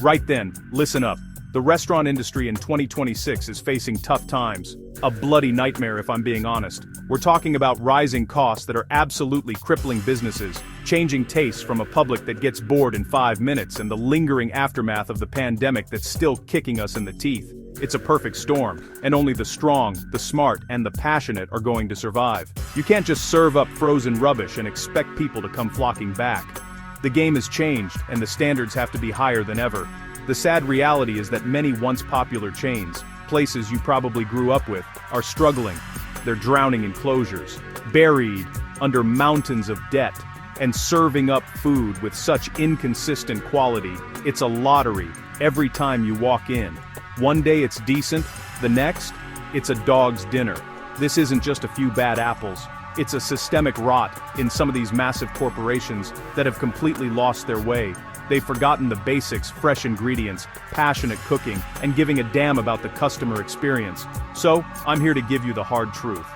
Right then, listen up. The restaurant industry in 2026 is facing tough times. A bloody nightmare if I'm being honest. We're talking about rising costs that are absolutely crippling businesses, changing tastes from a public that gets bored in 5 minutes, and the lingering aftermath of the pandemic that's still kicking us in the teeth. It's a perfect storm, and only the strong, the smart, and the passionate are going to survive. You can't just serve up frozen rubbish and expect people to come flocking back. The game has changed, and the standards have to be higher than ever. The sad reality is that many once popular chains, places you probably grew up with, are struggling. They're drowning in closures, buried under mountains of debt, and serving up food with such inconsistent quality, it's a lottery every time you walk in. One day it's decent, the next, it's a dog's dinner. This isn't just a few bad apples. It's a systemic rot in some of these massive corporations that have completely lost their way. They've forgotten the basics: fresh ingredients, passionate cooking, and giving a damn about the customer experience. So, I'm here to give you the hard truth.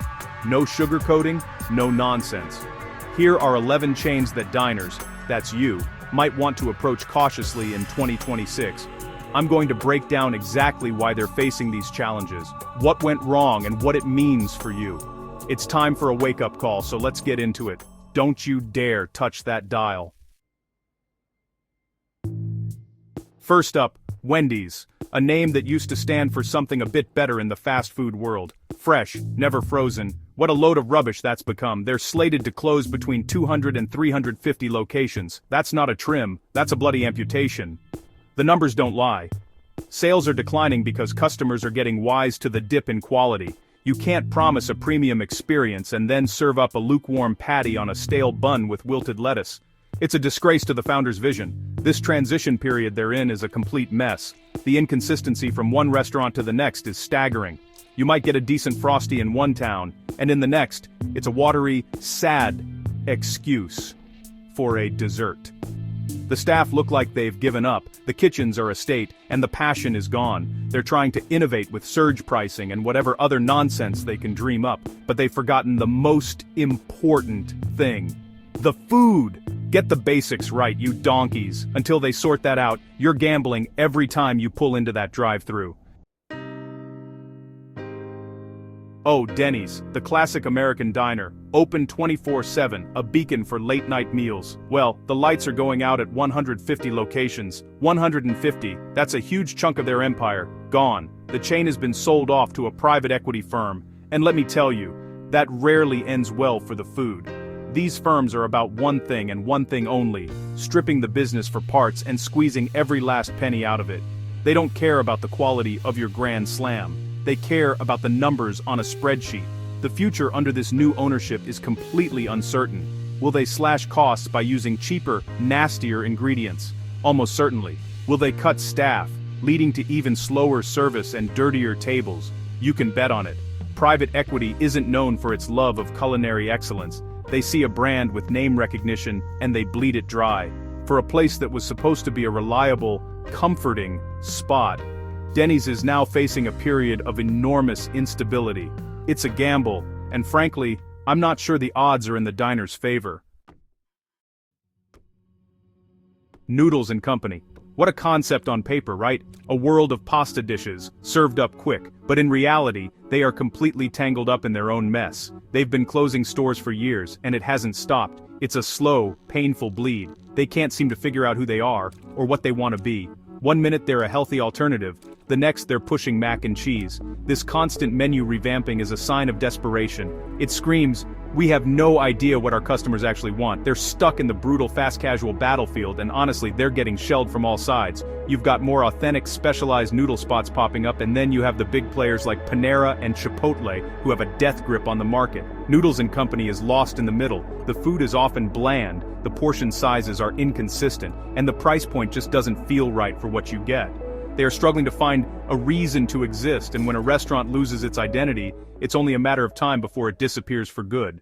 No sugarcoating, no nonsense. Here are 11 chains that diners, that's you, might want to approach cautiously in 2026. I'm going to break down exactly why they're facing these challenges, what went wrong, and what it means for you. It's time for a wake-up call, so let's get into it. Don't you dare touch that dial. First up, Wendy's, a name that used to stand for something a bit better in the fast food world. Fresh, never frozen. What a load of rubbish that's become. They're slated to close between 200 and 350 locations. That's not a trim, that's a bloody amputation. The numbers don't lie. Sales are declining because customers are getting wise to the dip in quality. You can't promise a premium experience and then serve up a lukewarm patty on a stale bun with wilted lettuce. It's a disgrace to the founder's vision. This transition period they're in is a complete mess. The inconsistency from one restaurant to the next is staggering. You might get a decent Frosty in one town, and in the next, it's a watery, sad excuse for a dessert. The staff look like they've given up, the kitchens are a state, and the passion is gone. They're trying to innovate with surge pricing and whatever other nonsense they can dream up, but they've forgotten the most important thing: the food. Get the basics right, you donkeys. Until they sort that out, you're gambling every time you pull into that drive-thru. Oh, Denny's, the classic American diner, open 24/7, a beacon for late-night meals. Well, the lights are going out at 150 locations. 150, that's a huge chunk of their empire, gone. The chain has been sold off to a private equity firm, and let me tell you, that rarely ends well for the food. These firms are about one thing and one thing only: stripping the business for parts and squeezing every last penny out of it. They don't care about the quality of your grand slam. They care about the numbers on a spreadsheet. The future under this new ownership is completely uncertain. Will they slash costs by using cheaper, nastier ingredients? Almost certainly. Will they cut staff, leading to even slower service and dirtier tables? You can bet on it. Private equity isn't known for its love of culinary excellence. They see a brand with name recognition and they bleed it dry. For a place that was supposed to be a reliable, comforting spot, Denny's is now facing a period of enormous instability. It's a gamble, and frankly, I'm not sure the odds are in the diner's favor. Noodles and Company. What a concept on paper, right? A world of pasta dishes, served up quick, but in reality, they are completely tangled up in their own mess. They've been closing stores for years, and it hasn't stopped. It's a slow, painful bleed. They can't seem to figure out who they are, or what they want to be. One minute they're a healthy alternative, the next they're pushing mac and cheese. This constant menu revamping is a sign of desperation. It screams, we have no idea what our customers actually want. They're stuck in the brutal fast casual battlefield, and honestly, they're getting shelled from all sides. You've got more authentic, specialized noodle spots popping up, and then you have the big players like Panera and Chipotle who have a death grip on the market. Noodles and Company is lost in the middle. The food is often bland, the portion sizes are inconsistent, and the price point just doesn't feel right for what you get. They are struggling to find a reason to exist, and when a restaurant loses its identity, it's only a matter of time before it disappears for good.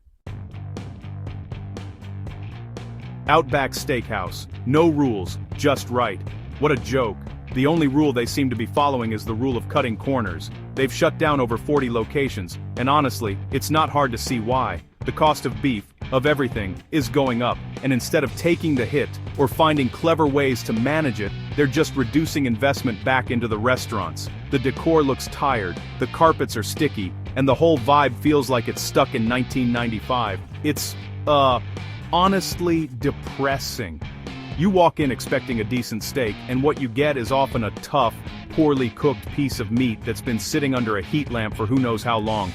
Outback Steakhouse. No rules, just right. What a joke. The only rule they seem to be following is the rule of cutting corners. They've shut down over 40 locations, and honestly, it's not hard to see why. The cost of beef, of everything is going up, and instead of taking the hit or finding clever ways to manage it, they're just reducing investment back into the restaurants. The decor looks tired, the carpets are sticky, and the whole vibe feels like it's stuck in 1995. It's, honestly depressing. You walk in expecting a decent steak, and what you get is often a tough, poorly cooked piece of meat that's been sitting under a heat lamp for who knows how long.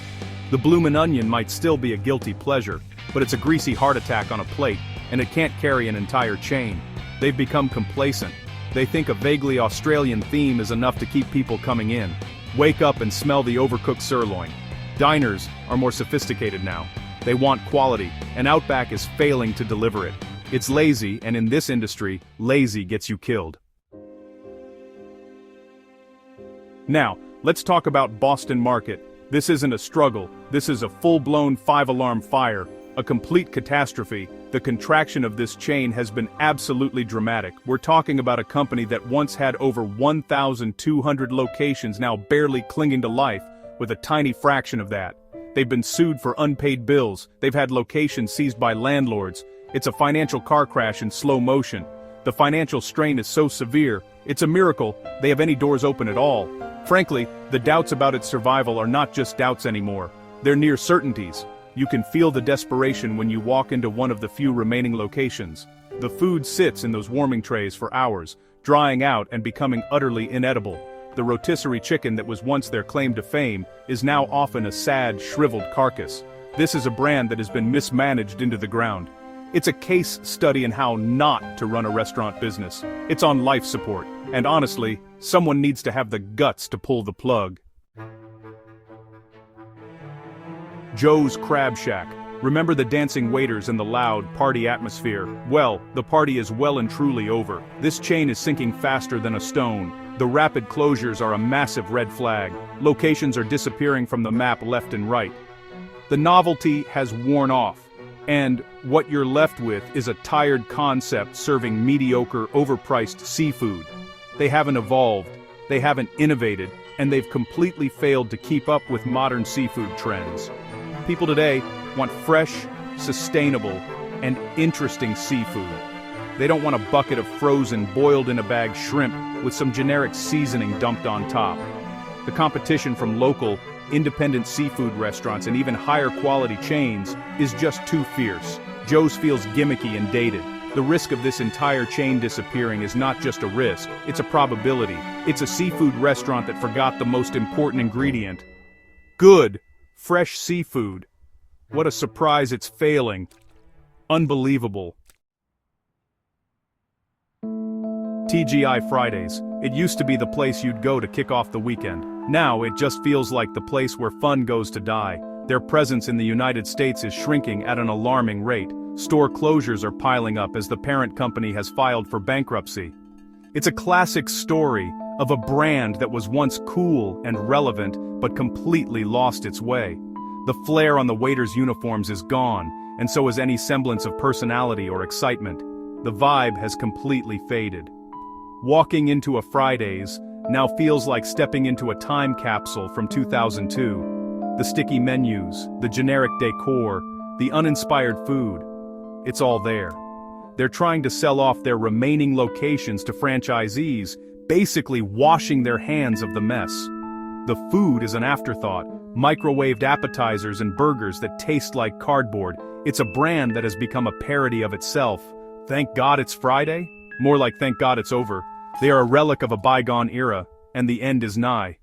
The bloomin' onion might still be a guilty pleasure, but it's a greasy heart attack on a plate, and it can't carry an entire chain. They've become complacent. They think a vaguely Australian theme is enough to keep people coming in. Wake up and smell the overcooked sirloin. Diners are more sophisticated now. They want quality, and Outback is failing to deliver it. It's lazy, and in this industry, lazy gets you killed. Now, let's talk about Boston Market. This isn't a struggle, this is a full-blown 5-alarm fire, a complete catastrophe. The contraction of this chain has been absolutely dramatic. We're talking about a company that once had over 1,200 locations now barely clinging to life, with a tiny fraction of that. They've been sued for unpaid bills, they've had locations seized by landlords. It's a financial car crash in slow motion. The financial strain is so severe, it's a miracle they have any doors open at all. Frankly, the doubts about its survival are not just doubts anymore. They're near certainties. You can feel the desperation when you walk into one of the few remaining locations. The food sits in those warming trays for hours, drying out and becoming utterly inedible. The rotisserie chicken that was once their claim to fame is now often a sad, shriveled carcass. This is a brand that has been mismanaged into the ground. It's a case study in how not to run a restaurant business. It's on life support, and honestly, someone needs to have the guts to pull the plug. Joe's Crab Shack. Remember the dancing waiters and the loud, party atmosphere? Well, the party is well and truly over. This chain is sinking faster than a stone. The rapid closures are a massive red flag. Locations are disappearing from the map left and right. The novelty has worn off. And what you're left with is a tired concept serving mediocre, overpriced seafood. They haven't evolved, they haven't innovated, and they've completely failed to keep up with modern seafood trends. People today want fresh, sustainable, and interesting seafood. They don't want a bucket of frozen, boiled-in-a-bag shrimp with some generic seasoning dumped on top. The competition from local, independent seafood restaurants and even higher quality chains is just too fierce. Joe's feels gimmicky and dated. The risk of this entire chain disappearing is not just a risk, it's a probability. It's a seafood restaurant that forgot the most important ingredient. Good, fresh seafood. What a surprise it's failing. Unbelievable. TGI Fridays. It used to be the place you'd go to kick off the weekend. Now it just feels like the place where fun goes to die. Their presence in the United States is shrinking at an alarming rate. Store closures are piling up as the parent company has filed for bankruptcy. It's a classic story of a brand that was once cool and relevant but completely lost its way. The flair on the waiters' uniforms is gone, and so is any semblance of personality or excitement. The vibe has completely faded. Walking into a Fridays now feels like stepping into a time capsule from 2002. The sticky menus, the generic decor, the uninspired food. It's all there. They're trying to sell off their remaining locations to franchisees, basically washing their hands of the mess. The food is an afterthought, microwaved appetizers and burgers that taste like cardboard. It's a brand that has become a parody of itself. Thank God it's Friday? More like thank God it's over. They are a relic of a bygone era, and the end is nigh.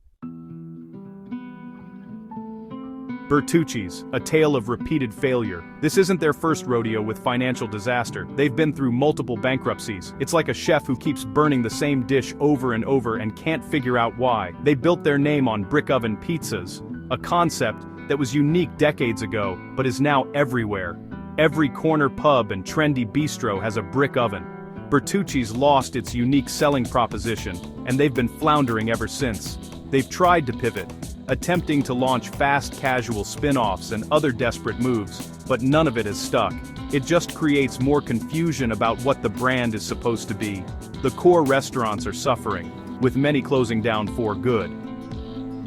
Bertucci's, a tale of repeated failure. This isn't their first rodeo with financial disaster. They've been through multiple bankruptcies. It's like a chef who keeps burning the same dish over and over and can't figure out why. They built their name on brick oven pizzas, a concept that was unique decades ago, but is now everywhere. Every corner pub and trendy bistro has a brick oven. Bertucci's lost its unique selling proposition, and they've been floundering ever since. They've tried to pivot, attempting to launch fast casual spin-offs and other desperate moves, but none of it has stuck. It just creates more confusion about what the brand is supposed to be. The core restaurants are suffering, with many closing down for good.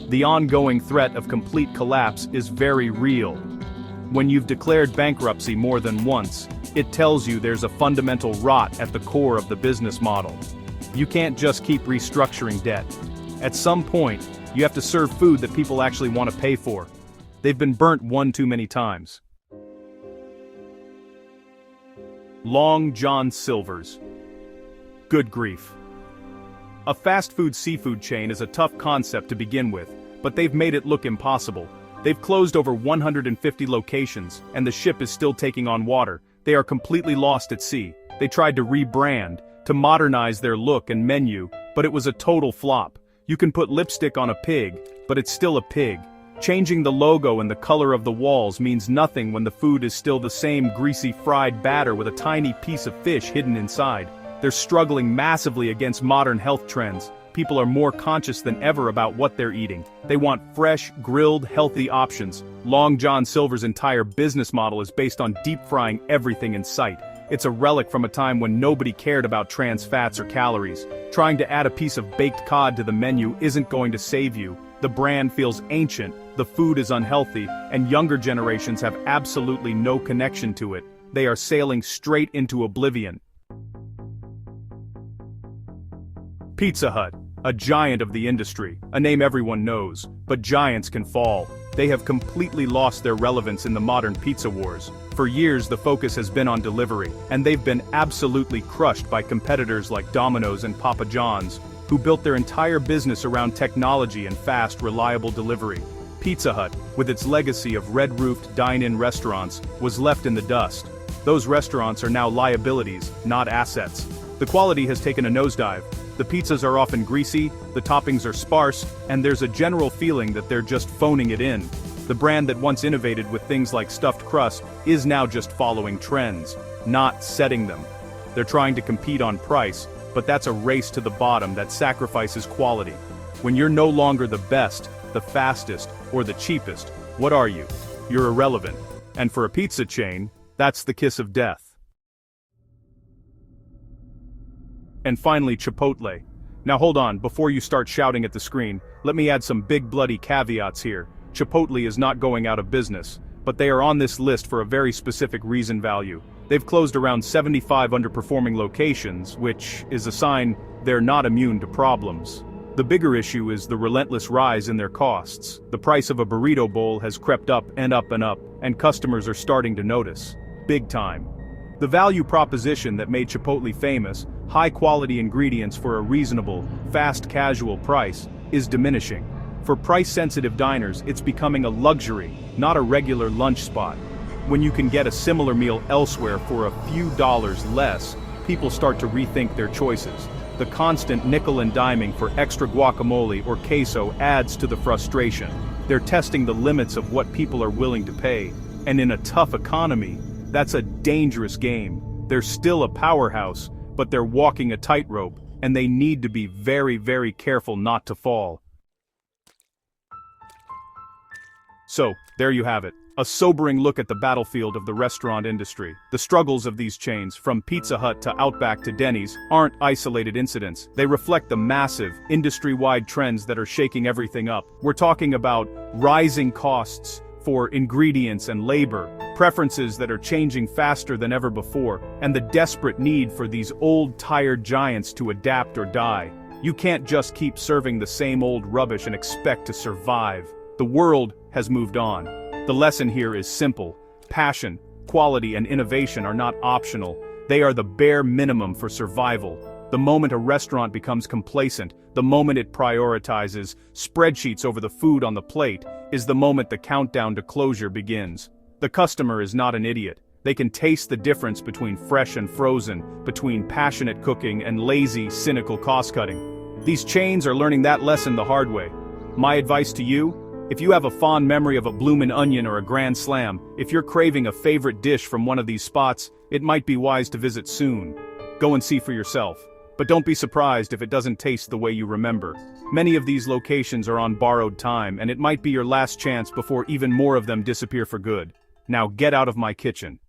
The ongoing threat of complete collapse is very real. When you've declared bankruptcy more than once, it tells you there's a fundamental rot at the core of the business model. You can't just keep restructuring debt. At some point, you have to serve food that people actually want to pay for. They've been burnt one too many times. Long John Silver's. Good grief. A fast food seafood chain is a tough concept to begin with, but they've made it look impossible. They've closed over 150 locations, and the ship is still taking on water. They are completely lost at sea. They tried to rebrand, to modernize their look and menu, but it was a total flop. You can put lipstick on a pig, but it's still a pig. Changing the logo and the color of the walls means nothing when the food is still the same greasy fried batter with a tiny piece of fish hidden inside. They're struggling massively against modern health trends. People are more conscious than ever about what they're eating. They want fresh, grilled, healthy options. Long John Silver's entire business model is based on deep frying everything in sight. It's a relic from a time when nobody cared about trans fats or calories. Trying to add a piece of baked cod to the menu isn't going to save you. The brand feels ancient, the food is unhealthy, and younger generations have absolutely no connection to it. They are sailing straight into oblivion. Pizza Hut, a giant of the industry, a name everyone knows, but giants can fall. They have completely lost their relevance in the modern pizza wars. For years the focus has been on delivery, and they've been absolutely crushed by competitors like Domino's and Papa John's, who built their entire business around technology and fast, reliable delivery. Pizza Hut, with its legacy of red-roofed dine-in restaurants, was left in the dust. Those restaurants are now liabilities, not assets. The quality has taken a nosedive. The pizzas are often greasy, the toppings are sparse, and there's a general feeling that they're just phoning it in. The brand that once innovated with things like stuffed crust is now just following trends, not setting them. They're trying to compete on price, but that's a race to the bottom that sacrifices quality. When you're no longer the best, the fastest, or the cheapest, what are you? You're irrelevant. And for a pizza chain, that's the kiss of death. And finally, Chipotle. Now hold on, before you start shouting at the screen, let me add some big bloody caveats here. Chipotle is not going out of business, but they are on this list for a very specific reason value. They've closed around 75 underperforming locations, which is a sign they're not immune to problems. The bigger issue is the relentless rise in their costs. The price of a burrito bowl has crept up and up and up, and customers are starting to notice. Big time. The value proposition that made Chipotle famous, high-quality ingredients for a reasonable, fast casual price, is diminishing. For price-sensitive diners, it's becoming a luxury, not a regular lunch spot. When you can get a similar meal elsewhere for a few dollars less, people start to rethink their choices. The constant nickel and diming for extra guacamole or queso adds to the frustration. They're testing the limits of what people are willing to pay, and in a tough economy, that's a dangerous game. They're still a powerhouse, but they're walking a tightrope, and they need to be very, very careful not to fall. So, there you have it. A sobering look at the battlefield of the restaurant industry. The struggles of these chains, from Pizza Hut to Outback to Denny's, aren't isolated incidents. They reflect the massive, industry-wide trends that are shaking everything up. We're talking about rising costs for ingredients and labor, preferences that are changing faster than ever before, and the desperate need for these old, tired giants to adapt or die. You can't just keep serving the same old rubbish and expect to survive. The world has moved on. The lesson here is simple. Passion, quality, and innovation are not optional. They are the bare minimum for survival. The moment a restaurant becomes complacent, the moment it prioritizes spreadsheets over the food on the plate, is the moment the countdown to closure begins. The customer is not an idiot. They can taste the difference between fresh and frozen, between passionate cooking and lazy, cynical cost-cutting. These chains are learning that lesson the hard way. My advice to you: if you have a fond memory of a bloomin' onion or a Grand Slam, if you're craving a favorite dish from one of these spots, it might be wise to visit soon. Go and see for yourself. But don't be surprised if it doesn't taste the way you remember. Many of these locations are on borrowed time, and it might be your last chance before even more of them disappear for good. Now get out of my kitchen.